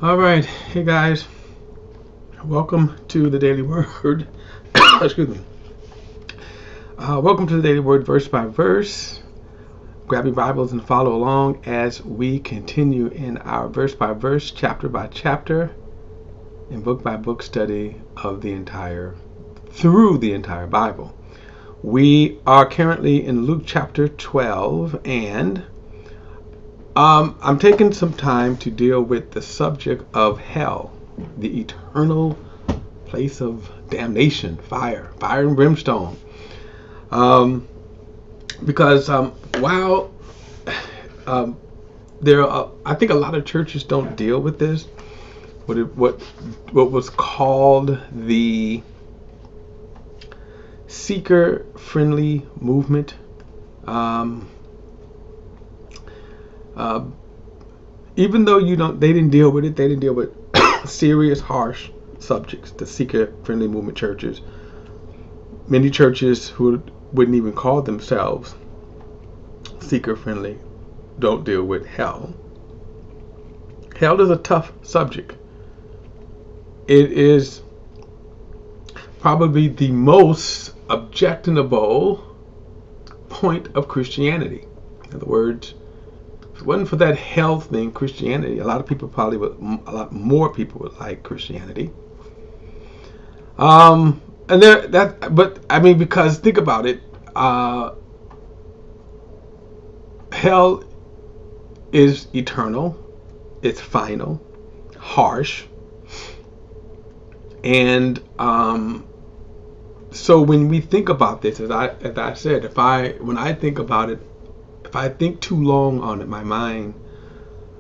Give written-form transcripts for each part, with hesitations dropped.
All right, hey guys, welcome to the Daily Word. Excuse me. Welcome to the Daily Word, verse by verse. Grab your Bibles and follow along as we continue in our verse by verse, chapter by chapter, and book by book study of the entire Bible. We are currently in Luke chapter 12, and I'm taking some time to deal with the subject of hell, the eternal place of damnation, fire and brimstone. Because while there are, I think a lot of churches don't deal with this, what was called the seeker-friendly movement. Even though they didn't deal with it, they didn't deal with serious, harsh subjects. The seeker-friendly movement churches, many churches who wouldn't even call themselves seeker-friendly, don't deal with hell. Hell is a tough subject. It is probably the most objectionable point of Christianity. In other words, if it wasn't for that hell thing, Christianity, a lot more people would like Christianity. Because think about it, hell is eternal, it's final, harsh, and so when we think about this, as I said, when I think about it, if I think too long on it, my mind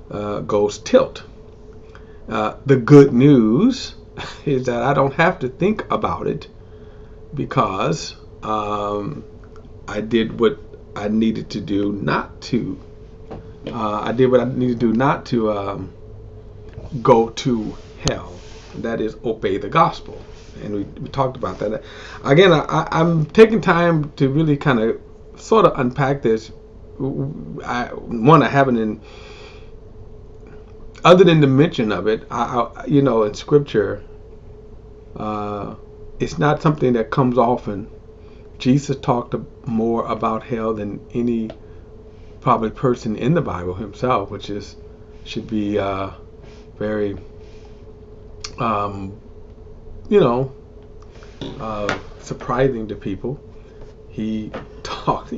goes tilt. The good news is that I don't have to think about it because I did what I needed to do not to. I did what I needed to do not to go to hell. That is, obey the gospel. And we talked about that. Again, I'm taking time to really kind of sort of unpack this. I haven't, other than the mention of it, in scripture, it's not something that comes often. Jesus talked more about hell than any probably person in the Bible himself, which should be very surprising to people. He talked,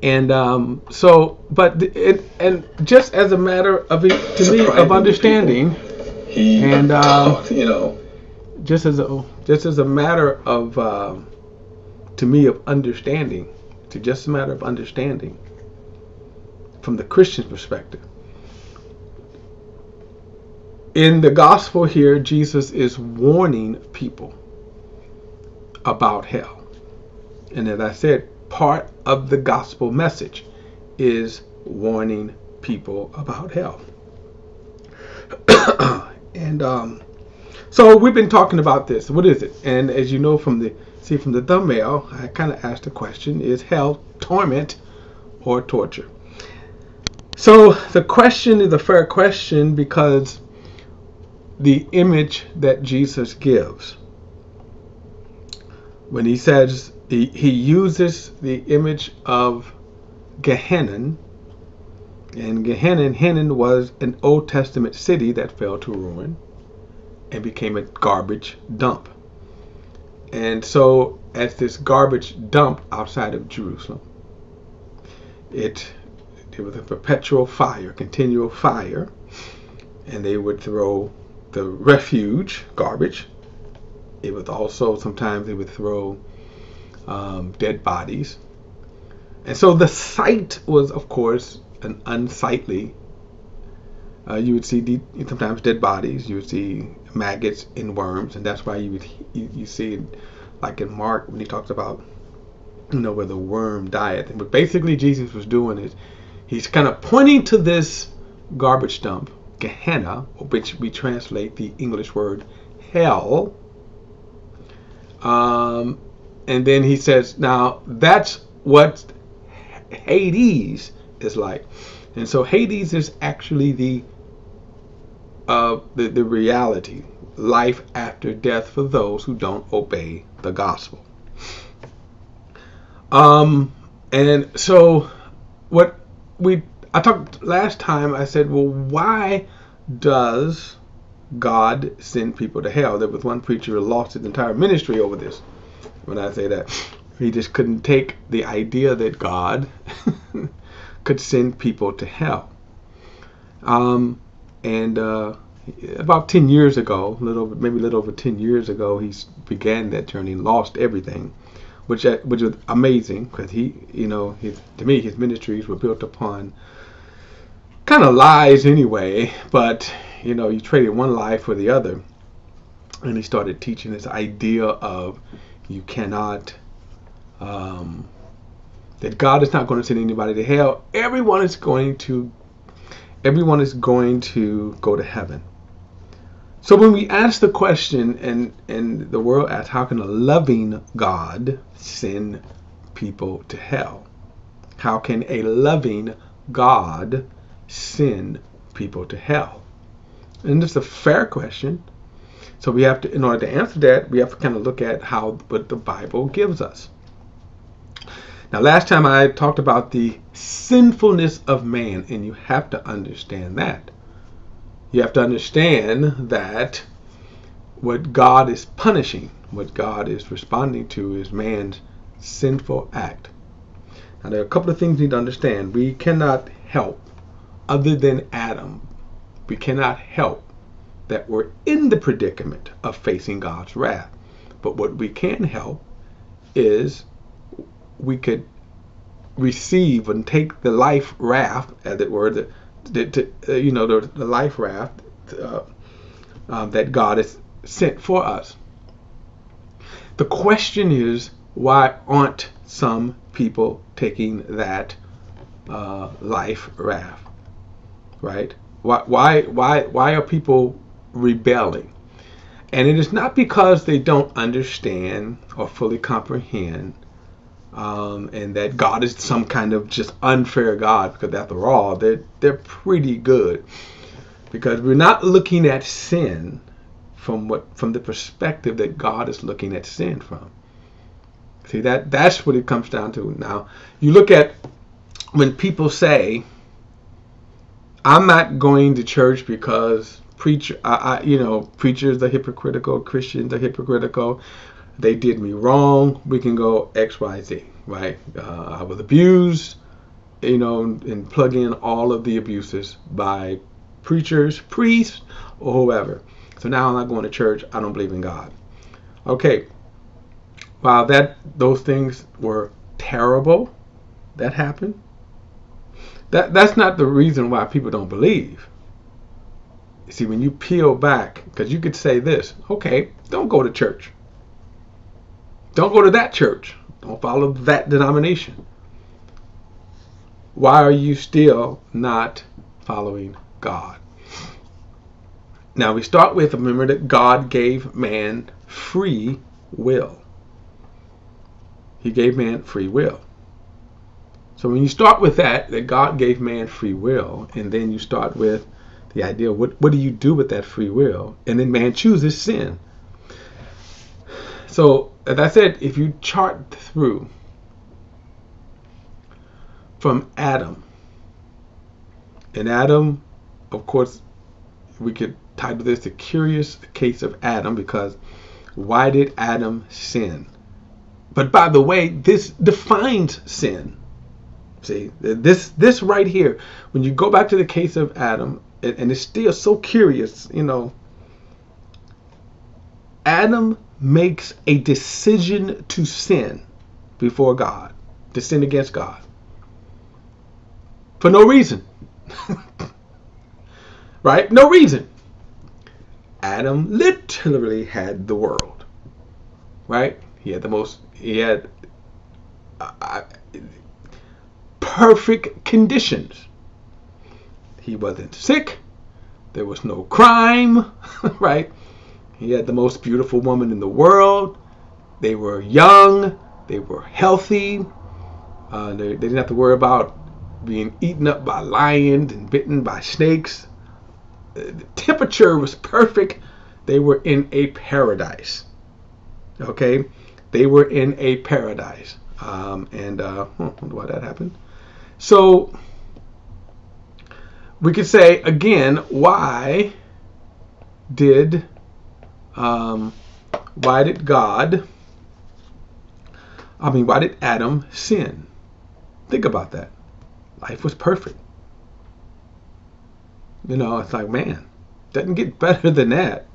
and and just as a matter of of understanding, and just as a matter of to me of understanding, just a matter of understanding from the Christian perspective. In the gospel here, Jesus is warning people about hell. And as I said, part of the gospel message is warning people about hell. And so we've been talking about this. What is it? And as you know from the thumbnail, I kind of asked the question, is hell torment or torture? So the question is a fair question because the image that Jesus gives, when he says, he uses the image of Gehenna, and Gehenna was an Old Testament city that fell to ruin and became a garbage dump. And so as this garbage dump outside of Jerusalem, it was a perpetual fire, continual fire, and they would throw the refuse, garbage. It was also, sometimes they would throw dead bodies. And so the sight was, of course, an unsightly. You would see sometimes dead bodies. You would see maggots and worms, and that's why you see, like in Mark, when he talks about, where the worm dieth. And what basically Jesus was doing is he's kind of pointing to this garbage dump, Gehenna, which we translate the English word hell. And then he says, now that's what Hades is like. And so Hades is actually the of the reality, life after death for those who don't obey the gospel. And so what I talked last time, I said, well, why does God send people to hell? There was one preacher who lost his entire ministry over this. When I say that, he just couldn't take the idea that God could send people to hell. And about 10 years ago, maybe a little over 10 years ago, he began that journey and lost everything, which was amazing, because to me, his ministries were built upon kind of lies anyway, but he traded one lie for the other, and he started teaching this idea of you cannot, that God is not going to send anybody to hell. Everyone is going to go to heaven. So when we ask the question, and the world asks, how can a loving God send people to hell? How can a loving God send people to hell? And it's a fair question. So we have to, in order to answer that, we have to kind of look at what the Bible gives us. Now, last time I talked about the sinfulness of man, and you have to understand that. You have to understand that what God is punishing, what God is responding to, is man's sinful act. Now, there are a couple of things you need to understand. We cannot help, other than Adam, we cannot help that we're in the predicament of facing God's wrath. But what we can help is we could receive and take the life raft, as it were, the life raft that God has sent for us. The question is, why aren't some people taking that life raft? Right? Why are people rebelling? And it is not because they don't understand or fully comprehend, and that God is some kind of just unfair God, because after all, they're pretty good. Because we're not looking at sin from the perspective that God is looking at sin from. See, that's what it comes down to. Now, you look at when people say, I'm not going to church because preachers are hypocritical, Christians are hypocritical, they did me wrong, we can go X, Y, Z, right? I was abused, and plug in all of the abuses by preachers, priests, or whoever. So now I'm not going to church, I don't believe in God. Okay, while those things were terrible, that happened, that's not the reason why people don't believe. See, when you peel back, because you could say this, okay, don't go to church. Don't go to that church. Don't follow that denomination. Why are you still not following God? Now we start with, remember that God gave man free will. He gave man free will. So when you start with that God gave man free will, and then you start with the idea, what do you do with that free will? And then man chooses sin. So, as I said, if you chart through from Adam, and Adam, of course, we could title this The Curious Case of Adam, because why did Adam sin? But by the way, this defines sin. See, this right here, when you go back to the case of Adam, and it's still so curious, Adam makes a decision to sin before God, to sin against God, for no reason. Right? No reason. Adam literally had the world. Right? He had perfect conditions. He wasn't sick. There was no crime. Right? He had the most beautiful woman in the world. They were young. They were healthy. They didn't have to worry about being eaten up by lions and bitten by snakes. the temperature was perfect. They were in a paradise. Okay, they were in a paradise. I wonder why that happened. So we could say again, why did Adam sin? Think about that. Life was perfect. It's like, man, doesn't get better than that.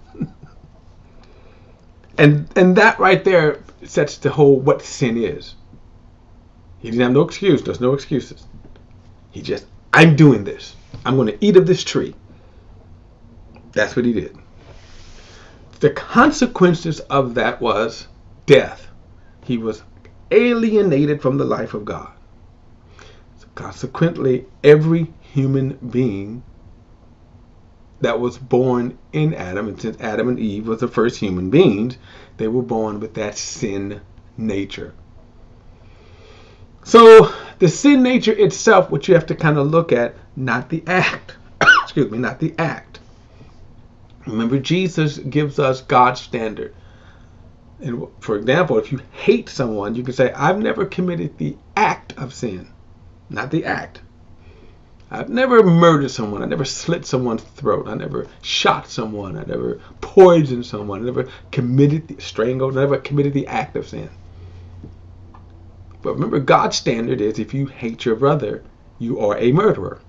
and that right there sets the whole what sin is. He didn't have no excuse. There's no excuses. He just, I'm doing this. I'm going to eat of this tree. That's what he did. The consequences of that was death. He was alienated from the life of God. So consequently, every human being that was born in Adam, and since Adam and Eve was the first human beings, they were born with that sin nature. So the sin nature itself, which you have to kind of look at, not the act. Excuse me, not the act. Remember, Jesus gives us God's standard. And for example, if you hate someone, you can say, I've never committed the act of sin, not the act. I've never murdered someone. I never slit someone's throat. I never shot someone. I never poisoned someone. I never strangled. I never committed the act of sin. But remember, God's standard is if you hate your brother, you are a murderer.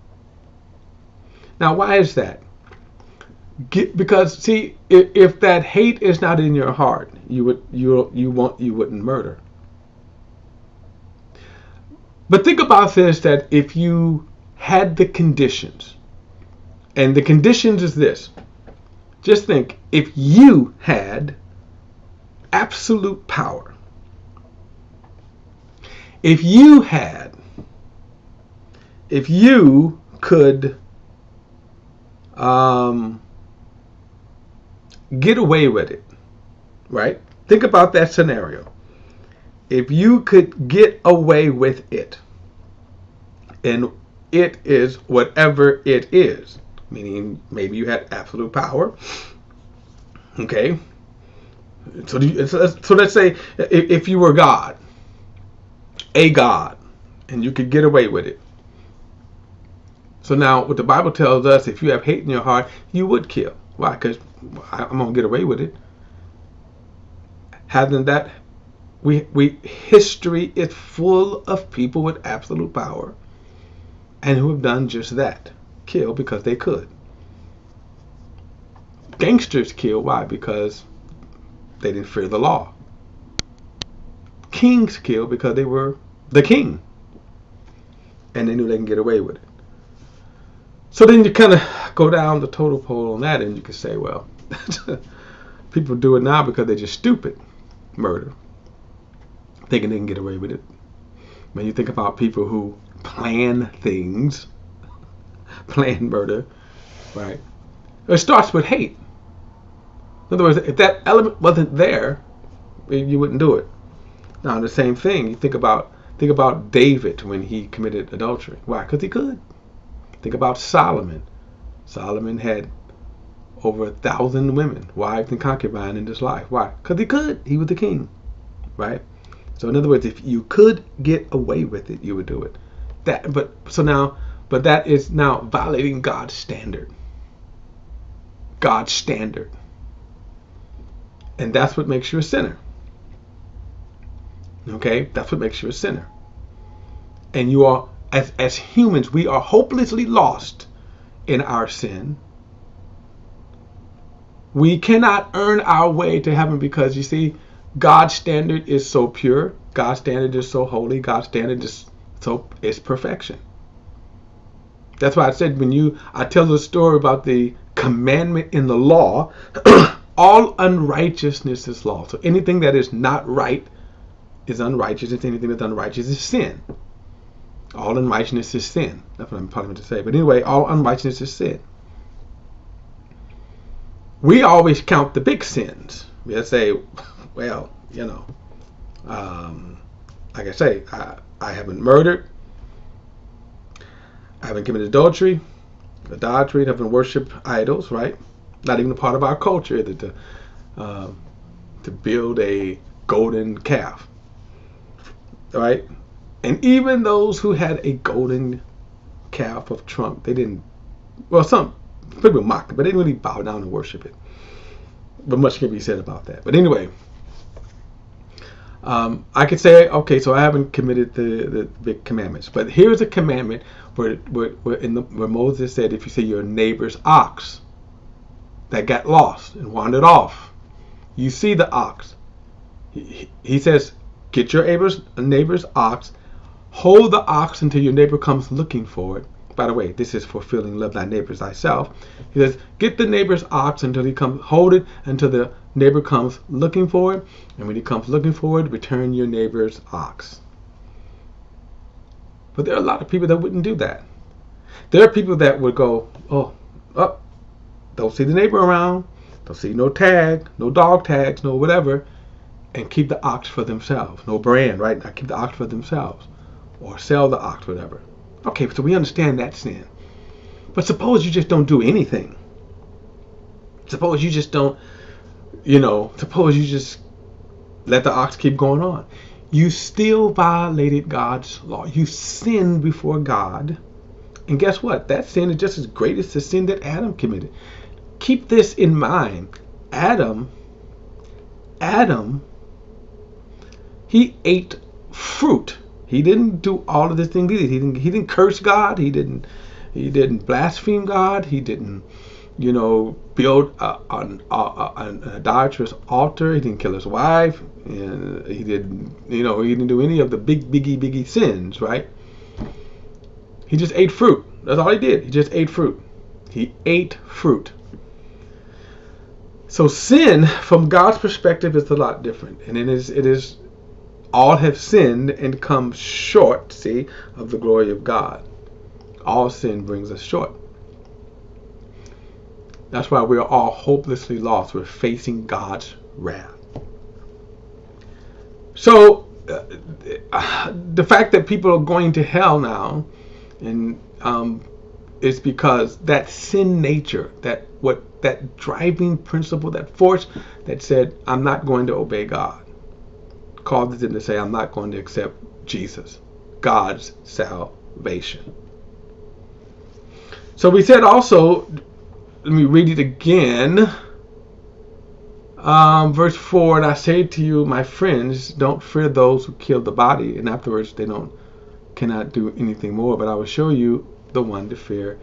Now, why is that? Because see, if that hate is not in your heart, you wouldn't murder. But think about this: that if you had the conditions, and the conditions is this. Just think, if you had absolute power, if you could get away with it, right? Think about that scenario. If you could get away with it, and it is whatever it is, meaning maybe you had absolute power. Okay, so let's say if you were God, a God, and you could get away with it. So now what the Bible tells us, if you have hate in your heart, you would kill. Why? Because I'm going to get away with it. Having that, history is full of people with absolute power and who have done just that. Kill because they could. Gangsters kill. Why? Because they didn't fear the law. Kings kill because they were the king and they knew they can get away with it. So then you kind of go down the total pole on that, and you can say, well, people do it now because they're just stupid. Murder. Thinking they can get away with it. When you think about people who plan things, plan murder, right? It starts with hate. In other words, if that element wasn't there, you wouldn't do it. Now, the same thing, you think about David when he committed adultery. Why? Because he could. Think about Solomon. Solomon had over 1,000 women, wives and concubines in his life. Why? Because he could. He was the king, right? So in other words, if you could get away with it, you would do it. But that is now violating God's standard. God's standard. And that's what makes you a sinner. Okay? That's what makes you a sinner. And you are, as humans, we are hopelessly lost in our sin. We cannot earn our way to heaven because, you see, God's standard is so pure. God's standard is so holy. God's standard is perfection. That's why I said I tell the story about the commandment in the law, all unrighteousness is law. So anything that is not right is unrighteousness. Anything that's unrighteous is sin. All unrighteousness is sin. That's what I'm probably to say. But anyway, all unrighteousness is sin. We always count the big sins. We say, well, like I say, I haven't murdered. I haven't committed adultery. Idolatry, having worship idols, right? Not even a part of our culture, is it, to build a golden calf, right? And even those who had a golden calf of Trump, they didn't. Well, some people mocked it, but they didn't really bow down and worship it. But much can be said about that. But anyway, I could say, okay, so I haven't committed the big commandments, but here's a commandment where Moses said, if you say your neighbor's ox that got lost and wandered off, you see the ox. He says, get your neighbor's ox, hold the ox until your neighbor comes looking for it. By the way, this is fulfilling love thy neighbor as thyself. He says, get the neighbor's ox until he comes, hold it until the neighbor comes looking for it. And when he comes looking for it, return your neighbor's ox. But there are a lot of people that wouldn't do that. There are people that would go, don't see the neighbor around, don't see no tag, no dog tags, no whatever, and keep the ox for themselves. No brand, right? I keep the ox for themselves. Or sell the ox, whatever. Okay, so we understand that sin. But suppose you just don't do anything. Suppose you just don't, suppose you just let the ox keep going on. You still violated God's law. You sinned before God. And guess what? That sin is just as great as the sin that Adam committed. Keep this in mind. Adam, he ate fruit. He didn't do all of the things he did. He didn't curse God. He didn't blaspheme God. He didn't, build an idolatrous altar. He didn't kill his wife. And he didn't do any of the biggie sins, right? He just ate fruit. That's all he did. He just ate fruit. He ate fruit. So sin, from God's perspective, is a lot different, and it is. All have sinned and come short, of the glory of God. All sin brings us short. That's why we are all hopelessly lost. We're facing God's wrath. So, the fact that people are going to hell now, and is because that sin nature, that driving principle, that force that said, I'm not going to obey God, causes them to say, I'm not going to accept Jesus, God's salvation. So we said also, let me read it again, verse 4, and I say to you, my friends, don't fear those who kill the body, and afterwards they cannot do anything more, but I will show you the one to fear.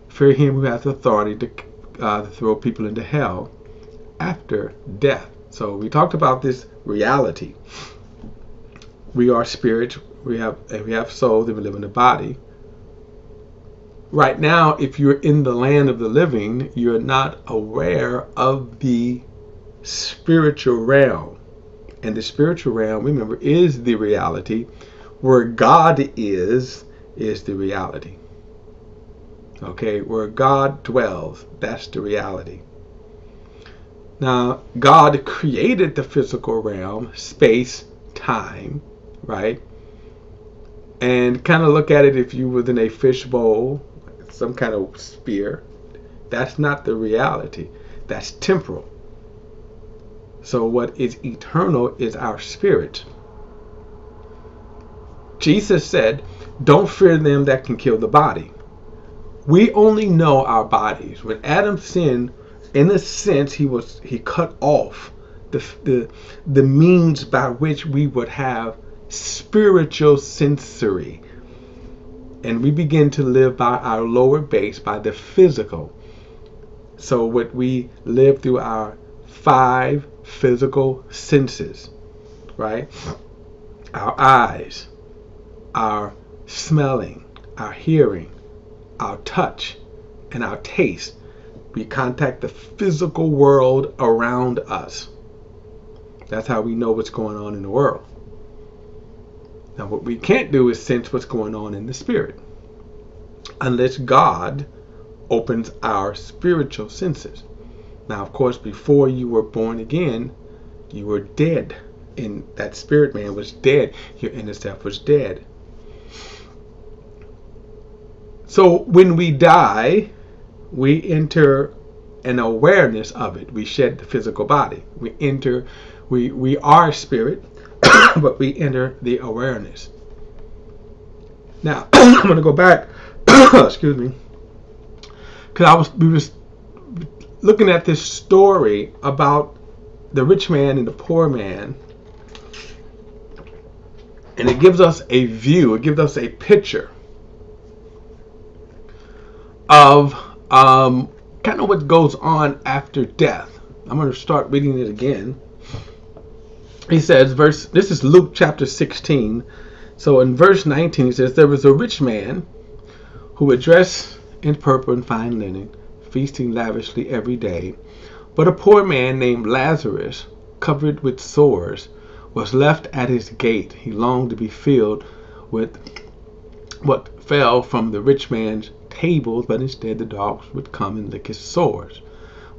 Fear him who has authority to throw people into hell after death. So we talked about this reality. We are spirit. We have souls, and we live in a body. Right now, if you're in the land of the living, you're not aware of the spiritual realm. And the spiritual realm, remember, is the reality. Where God is the reality. Okay, where God dwells, that's the reality. Now, God created the physical realm, space, time, right? And kind of look at it, if you were in a fishbowl, some kind of sphere, that's not the reality. That's temporal. So what is eternal is our spirit. Jesus said, don't fear them that can kill the body. We only know our bodies. When Adam sinned, in a sense, he cut off the means by which we would have spiritual sensory, and we begin to live by our lower base, by the physical. So what we live through our 5 physical senses, right? Our eyes, our smelling, our hearing, our touch, and our taste. We contact the physical world around us. That's how we know what's going on in the world. Now, what we can't do is sense what's going on in the spirit, unless God opens our spiritual senses. Now, of course, before you were born again, you were dead. And that spirit man was dead. Your inner self was dead. So when we die, we enter an awareness of it. We shed the physical body. We are spirit, but we enter the awareness. Now, I'm going to go back, excuse me, because we was looking at this story about the rich man and the poor man, and it gives us a view, it gives us a picture of kind of what goes on after death. I'm going to start reading it again. He says, this is Luke chapter 16. So in verse 19, he says, there was a rich man who would dress in purple and fine linen, feasting lavishly every day. But a poor man named Lazarus, covered with sores, was left at his gate. He longed to be filled with what fell from the rich man's table, but instead the dogs would come and lick his sores.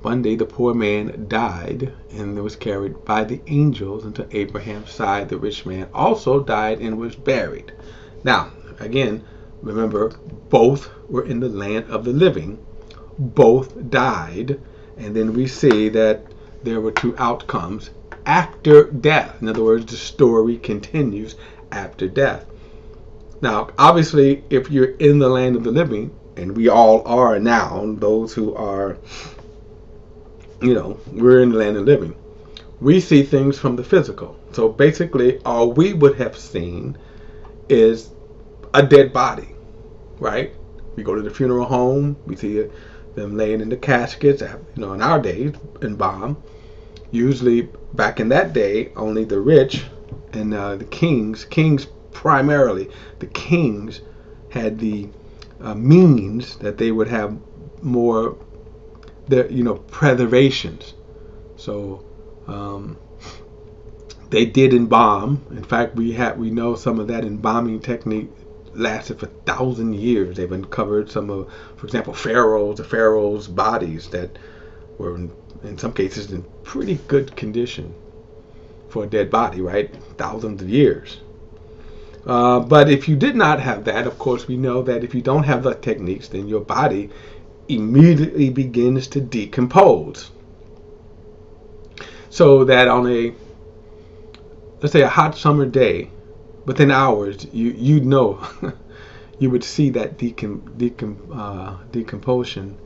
One day the poor man died and was carried by the angels into Abraham's side. The rich man also died and was buried. Now, again, remember, both were in the land of the living. Both died. And then we see that there were two outcomes after death. In other words, the story continues after death. Now, obviously, if you're in the land of the living, and we all are now, those who are, we're in the land of the living, we see things from the physical. So basically, all we would have seen is a dead body, right? We go to the funeral home, we see them laying in the caskets, in our days, embalmed. Usually, back in that day, only the rich and the kings primarily, the kings had the means that they would have more, preservations. So they did embalm. In fact, we know some of that embalming technique lasted for 1,000 years. They've uncovered some of, for example, the pharaohs' bodies that were in some cases in pretty good condition for a dead body, right? Thousands of years. But if you did not have that, of course, we know that if you don't have the techniques, then your body immediately begins to decompose. So that on let's say a hot summer day, within hours, you you would see that decomposition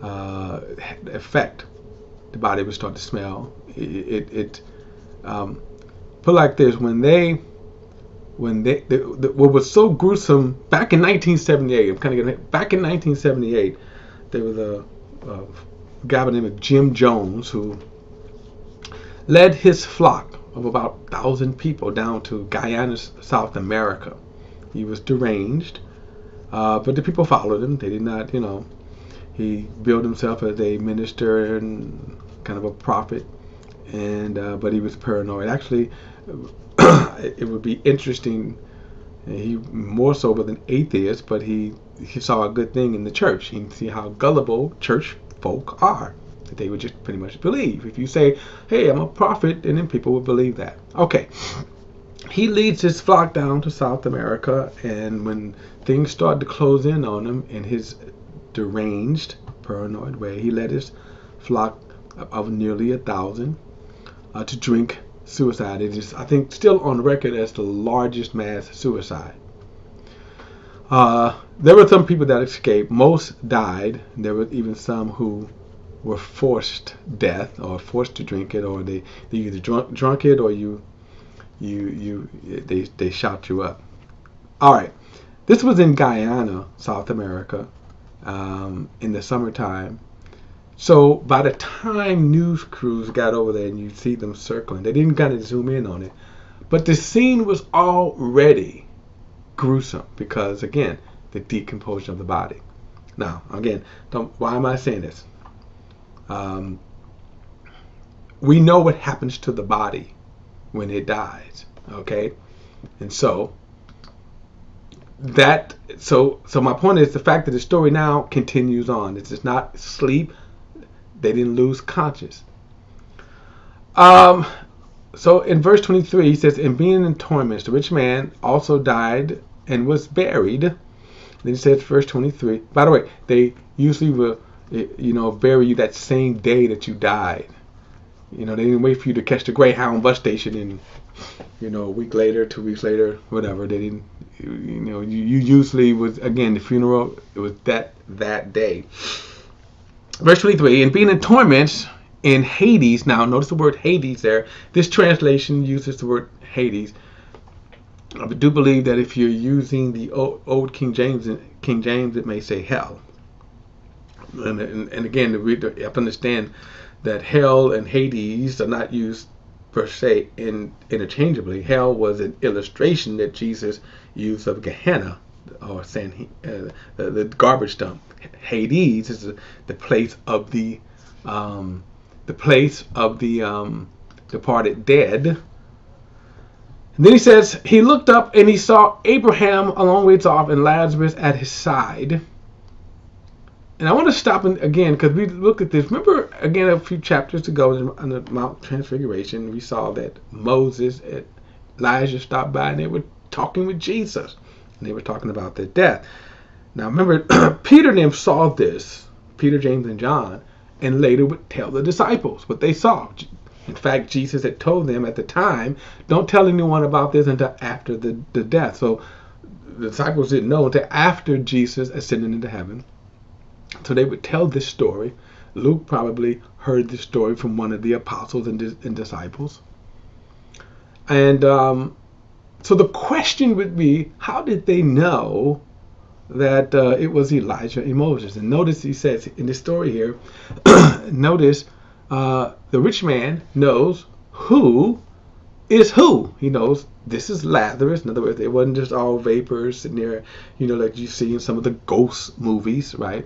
effect. The body would start to smell. Put like this: what was so gruesome back in 1978, back in 1978, there was a guy by the name of Jim Jones who led his flock of about 1,000 people down to Guyana, South America. He was deranged, but the people followed him. They did not, he billed himself as a minister and kind of a prophet, but he was paranoid. Actually, it would be interesting. He more so was an atheist, but he saw a good thing in the church. He see how gullible church folk are, that they would just pretty much believe. If you say, hey, I'm a prophet, and then people would believe that. Okay. He leads his flock down to South America, and when things started to close in on him in his deranged, paranoid way, he led his flock of nearly 1,000 to drink suicide. It is, I think, still on record as the largest mass suicide. There were some people that escaped. Most died. There were even some who were forced death, or forced to drink it, or they either drunk it, or they shot you up. All right, this was in Guyana, South America, in the summertime. So by the time news crews got over there and you see them circling, they didn't kind of zoom in on it, but the scene was already gruesome because, again, the decomposition of the body. Now, again, why am I saying this? We know what happens to the body when it dies, okay? And so my point is the fact that the story now continues on. It's just not sleep. They didn't lose conscious. So in verse 23, he says, and being in torments, the rich man also died and was buried. Then he says, verse 23. By the way, they usually will, bury you that same day that you died. They didn't wait for you to catch the Greyhound bus station and, a week later, 2 weeks later, whatever. They didn't, you usually was, again, the funeral, it was that day. Verse 23, and being in torments in Hades. Now, notice the word Hades there. This translation uses the word Hades. I do believe that if you're using the old King James, it may say hell. And again, you have to understand that hell and Hades are not used per se interchangeably. Hell was an illustration that Jesus used of Gehenna, or saying the garbage dump. Hades is the place of the departed dead. And then he says, he looked up and he saw Abraham a long ways off and Lazarus at his side. And I want to stop again because we looked at this. Remember, again, a few chapters ago on the Mount Transfiguration, we saw that Moses and Elijah stopped by and they were talking with Jesus. And they were talking about their death. Now, remember, Peter and them saw this, Peter, James, and John, and later would tell the disciples what they saw. In fact, Jesus had told them at the time, don't tell anyone about this until after the death. So the disciples didn't know until after Jesus ascended into heaven. So they would tell this story. Luke probably heard this story from one of the apostles and disciples. And so the question would be, how did they know that it was Elijah and Moses? And notice he says in this story here, notice the rich man knows who is who. He knows this is Lazarus. In other words, it wasn't just all vapors sitting there, like you see in some of the ghost movies, right?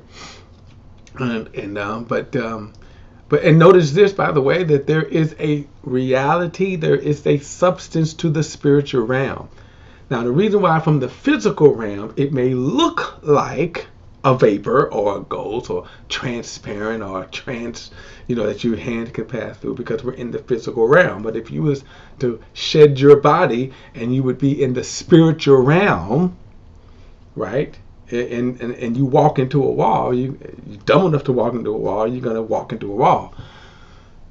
But notice this, by the way, that there is a reality, there is a substance to the spiritual realm. Now, the reason why from the physical realm it may look like a vapor or a ghost or transparent or trance, that your hand can pass through, because we're in the physical realm. But if you was to shed your body and you would be in the spiritual realm, right? And you walk into a wall, you're dumb enough to walk into a wall, you're going to walk into a wall.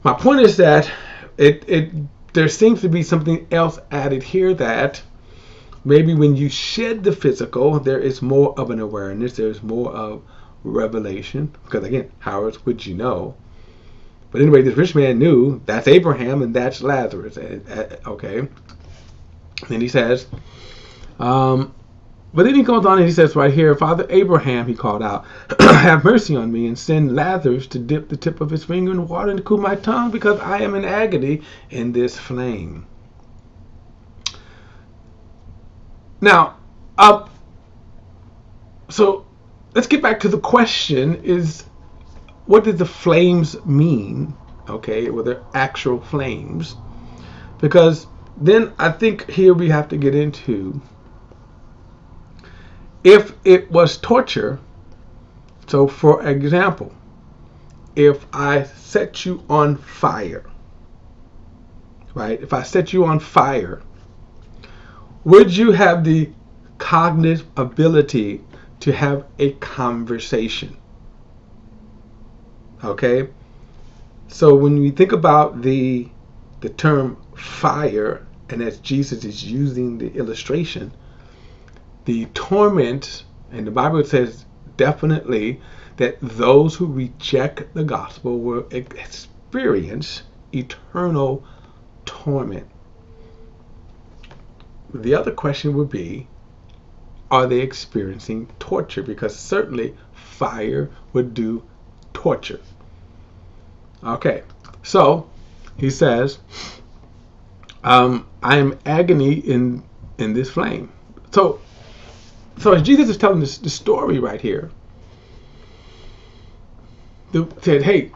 My point is that there seems to be something else added here, that maybe when you shed the physical, there is more of an awareness, there's more of revelation. Because again, how else would you know? But anyway, this rich man knew that's Abraham and that's Lazarus. Okay. Then he says, but then he goes on and he says right here, Father Abraham, he called out, have mercy on me and send Lazarus to dip the tip of his finger in water and cool my tongue, because I am in agony in this flame. Now, so let's get back to the question is, what did the flames mean? Okay, were there actual flames? Because then I think here we have to get into, if it was torture. So for example, if I set you on fire, right? If I set you on fire, would you have the cognitive ability to have a conversation? Okay? So when we think about the term fire, and as Jesus is using the illustration, the torment, and the Bible says definitely that those who reject the gospel will experience eternal torment. The other question would be, are they experiencing torture? Because certainly fire would do torture. Okay, so he says, I am agony in this flame. So as Jesus is telling this the story right here, they said, hey,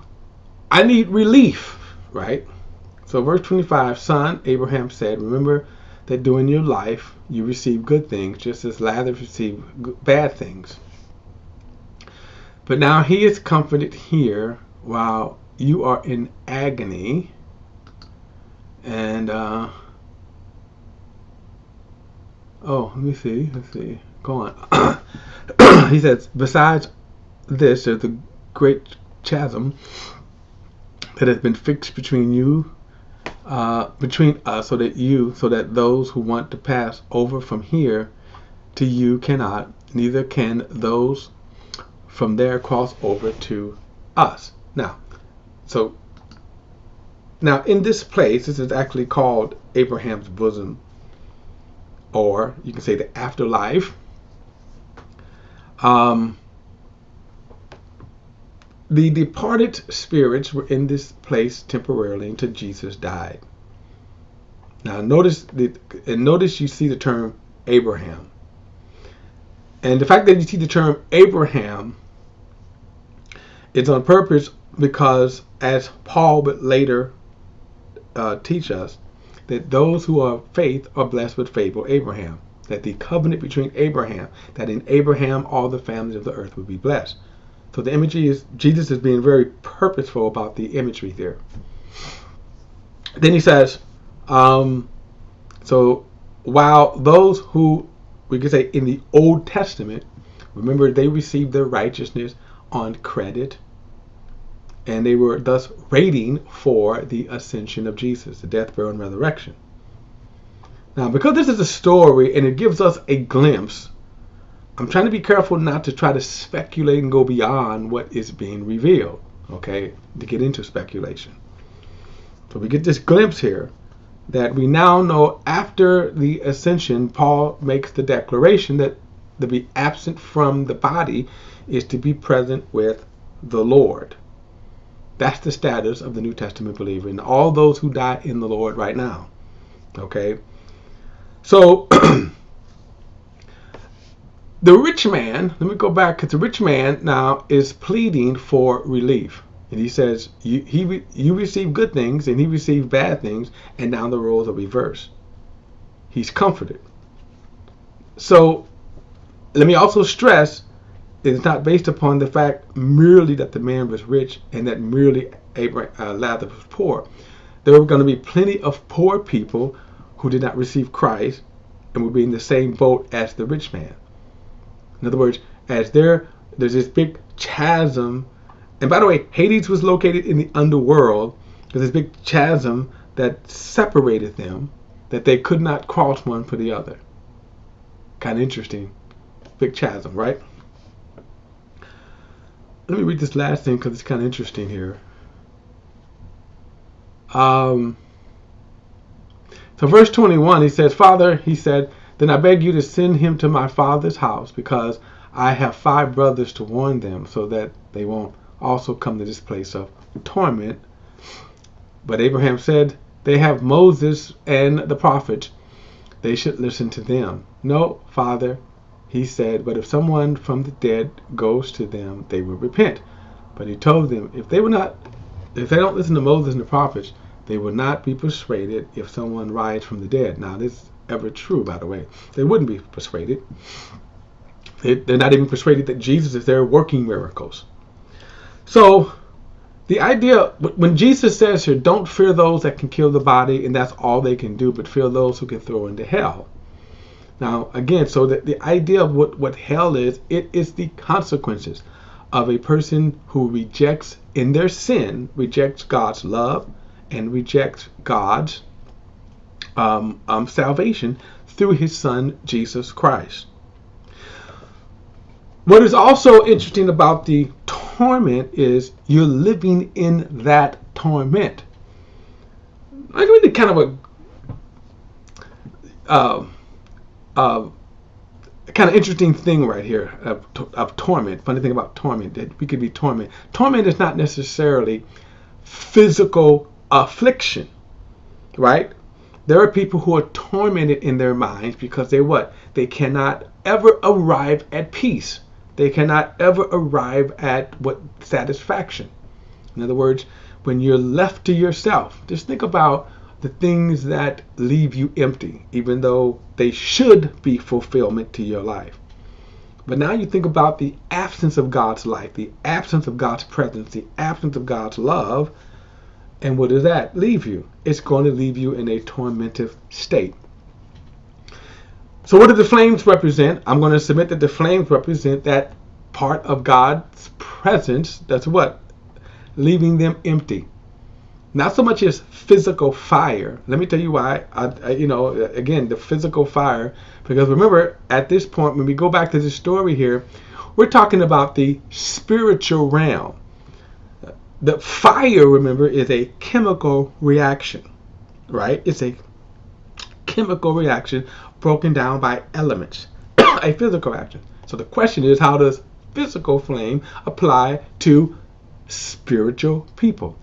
I need relief, right? So verse 25, son, Abraham said, remember that during your life you received good things, just as Lazarus received bad things. But now he is comforted here while you are in agony. And let me see. Go on. He says, besides this, there's a great chasm that has been fixed between us, so that those who want to pass over from here to you cannot, neither can those from there cross over to us. Now in this place, this is actually called Abraham's bosom, or you can say the afterlife. The departed spirits were in this place temporarily until Jesus died. Now notice you see the term Abraham. And the fact that you see the term Abraham is on purpose, because as Paul would later teach us, that those who are of faith are blessed with faithful Abraham. That the covenant between Abraham, that in Abraham all the families of the earth would be blessed. So the imagery is, Jesus is being very purposeful about the imagery there. Then he says, so while those who, we could say in the Old Testament, remember they received their righteousness on credit, and they were thus waiting for the ascension of Jesus, the death, burial, and resurrection. Now, because this is a story and it gives us a glimpse, I'm trying to be careful not to try to speculate and go beyond what is being revealed, okay, to get into speculation. So we get this glimpse here that we now know after the ascension, Paul makes the declaration that to be absent from the body is to be present with the Lord. That's the status of the New Testament believer and all those who die in the Lord right now. Okay? So, the rich man, let me go back, because the rich man now is pleading for relief. And he says, you receive good things and he received bad things, and now the roles are reversed. He's comforted. So, let me also stress, it's not based upon the fact merely that the man was rich and that merely Lazarus was poor. There were going to be plenty of poor people who did not receive Christ and would be in the same boat as the rich man. In other words, as there's this big chasm, and by the way, Hades was located in the underworld. There's this big chasm that separated them, that they could not cross one for the other. Kind of interesting. Big chasm, right? Let me read this last thing because it's kind of interesting here. So verse 21, he says, Father, he said, then I beg you to send him to my father's house, because I have 5 brothers to warn them, so that they won't also come to this place of torment. But Abraham said, they have Moses and the prophets. They should listen to them. No, Father, he said, but if someone from the dead goes to them, they will repent. But he told them, if they don't listen to Moses and the prophets, they will not be persuaded if someone rise from the dead. Now, this is ever true, by the way. They wouldn't be persuaded. They're not even persuaded that Jesus is there working miracles. So, the idea, when Jesus says here, don't fear those that can kill the body, and that's all they can do, but fear those who can throw into hell. Now, again, so the idea of what hell is, it is the consequences of a person who rejects, in their sin, rejects God's love and rejects God's salvation through his son, Jesus Christ. What is also interesting about the torment is you're living in that torment. I mean, kind of a kind of interesting thing right here of torment. Funny thing about torment, that we could be tormented. Torment is not necessarily physical affliction, right? There are people who are tormented in their minds because they cannot ever arrive at peace. They cannot ever arrive at satisfaction. In other words, when you're left to yourself, just think about the things that leave you empty, even though they should be fulfillment to your life. But now you think about the absence of God's life, the absence of God's presence, the absence of God's love, and what does that leave you? It's going to leave you in a tormentive state. So what do the flames represent? I'm going to submit that the flames represent that part of God's presence that's what? Leaving them empty. Not so much as physical fire. Let me tell you why. Again, the physical fire. Because remember, at this point, when we go back to the story here, we're talking about the spiritual realm. The fire, remember, is a chemical reaction, right? It's a chemical reaction broken down by elements, a physical action. So the question is, how does physical flame apply to spiritual people?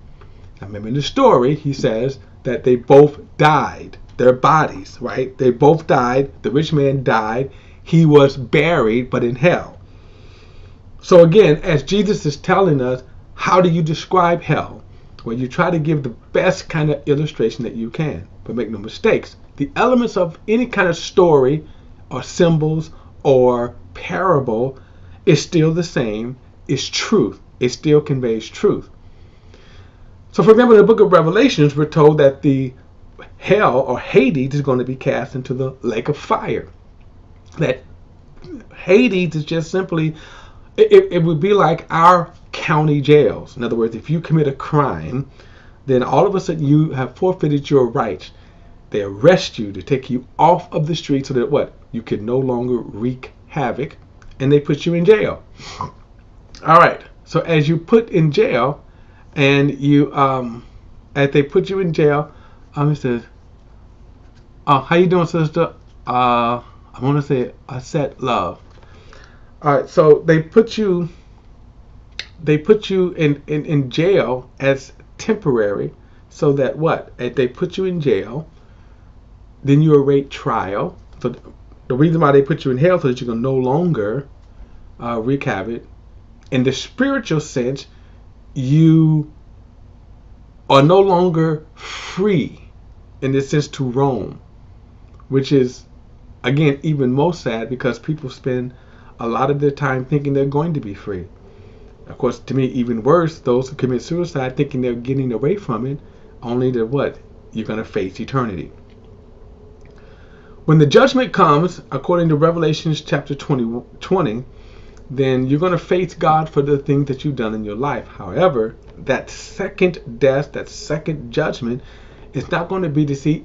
Now remember in the story, he says that they both died. Their bodies, right? They both died. The rich man died. He was buried, but in hell. So again, as Jesus is telling us, how do you describe hell? Well, you try to give the best kind of illustration that you can, but make no mistakes. The elements of any kind of story or symbols or parable is still the same. It's truth. It still conveys truth. So, for example, in the book of Revelations, we're told that the hell or Hades is going to be cast into the lake of fire. That Hades is just simply, it would be like our county jails. In other words, if you commit a crime, then all of a sudden you have forfeited your rights. They arrest you to take you off of the street so that what? You can no longer wreak havoc, and they put you in jail. All right. So as you put in jail, and you as they put you in jail, he says, how you doing, sister? I want to say Aset Love. All right, so they put you in jail as temporary, so that what? If they put you in jail, then you await trial. So the reason why they put you in hell so that you can no longer wreak havoc. In the spiritual sense, you are no longer free in the sense to roam, which is, again, even more sad because people spend a lot of their time thinking they're going to be free. Of course, to me, even worse, those who commit suicide thinking they're getting away from it, only to what? You're going to face eternity. When the judgment comes, according to Revelation chapter 20, then you're going to face God for the things that you've done in your life. However, that second death, that second judgment, is not going to be to see,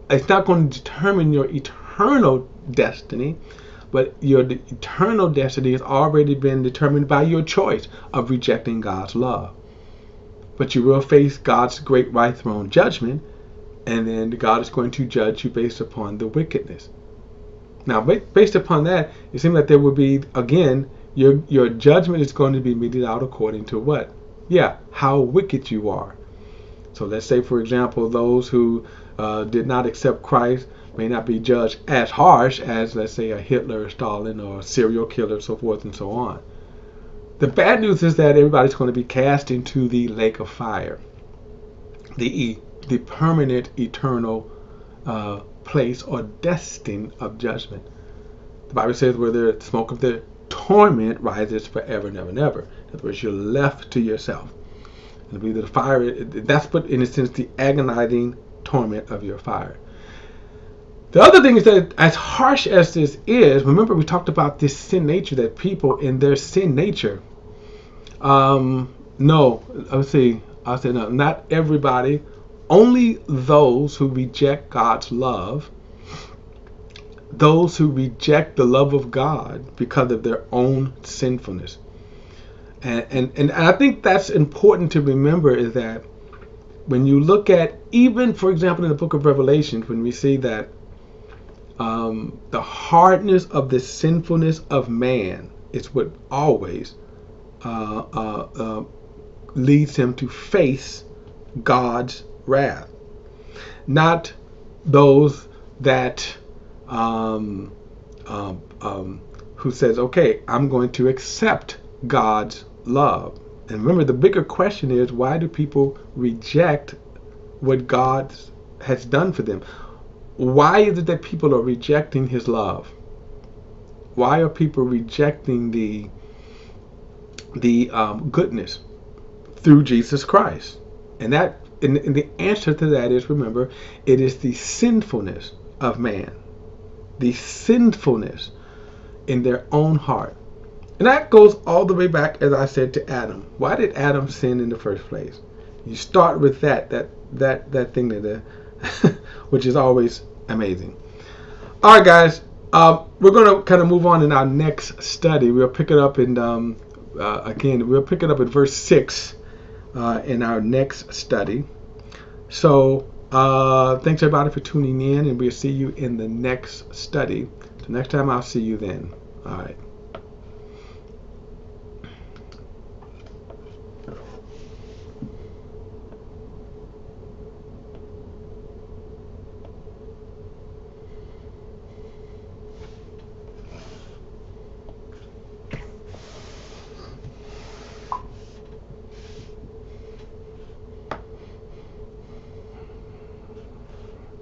it's not going to determine your eternal destiny, but your eternal destiny has already been determined by your choice of rejecting God's love. But you will face God's great white throne judgment, and then God is going to judge you based upon the wickedness. Now, based upon that, it seems like there will be, again, your judgment is going to be meted out according to what? Yeah, how wicked you are. So let's say, for example, those who did not accept Christ may not be judged as harsh as, let's say, a Hitler, Stalin, or a serial killer, so forth and so on. The bad news is that everybody's going to be cast into the lake of fire, the permanent, eternal place or destiny of judgment. The Bible says where the smoke of the torment rises forever and ever and ever. In other words, you're left to yourself. And be the fire, that's what, in a sense, the agonizing torment of your fire. The other thing is that as harsh as this is, remember we talked about this sin nature, that people in their sin nature, I'll say no, not everybody, only those who reject God's love, those who reject the love of God because of their own sinfulness. And I think that's important to remember, is that when you look at, even for example in the book of Revelation, when we see that the hardness of the sinfulness of man is what always leads him to face God's wrath. Not those that who says, okay, I'm going to accept God's love. And remember, the bigger question is, why do people reject what God has done for them? Why is it that people are rejecting his love? Why are people rejecting the goodness through Jesus Christ? And that, and the answer to that is, remember, it is the sinfulness of man. the sinfulness in their own heart. And that goes all the way back, as I said, to Adam. Why did Adam sin in the first place? You start with that thing that, which is always amazing. All right, guys. We're going to kind of move on in our next study. We'll pick it up in again. We'll pick it up at verse 6 in our next study. So thanks everybody for tuning in, and we'll see you in the next study. So next time I'll see you then. All right.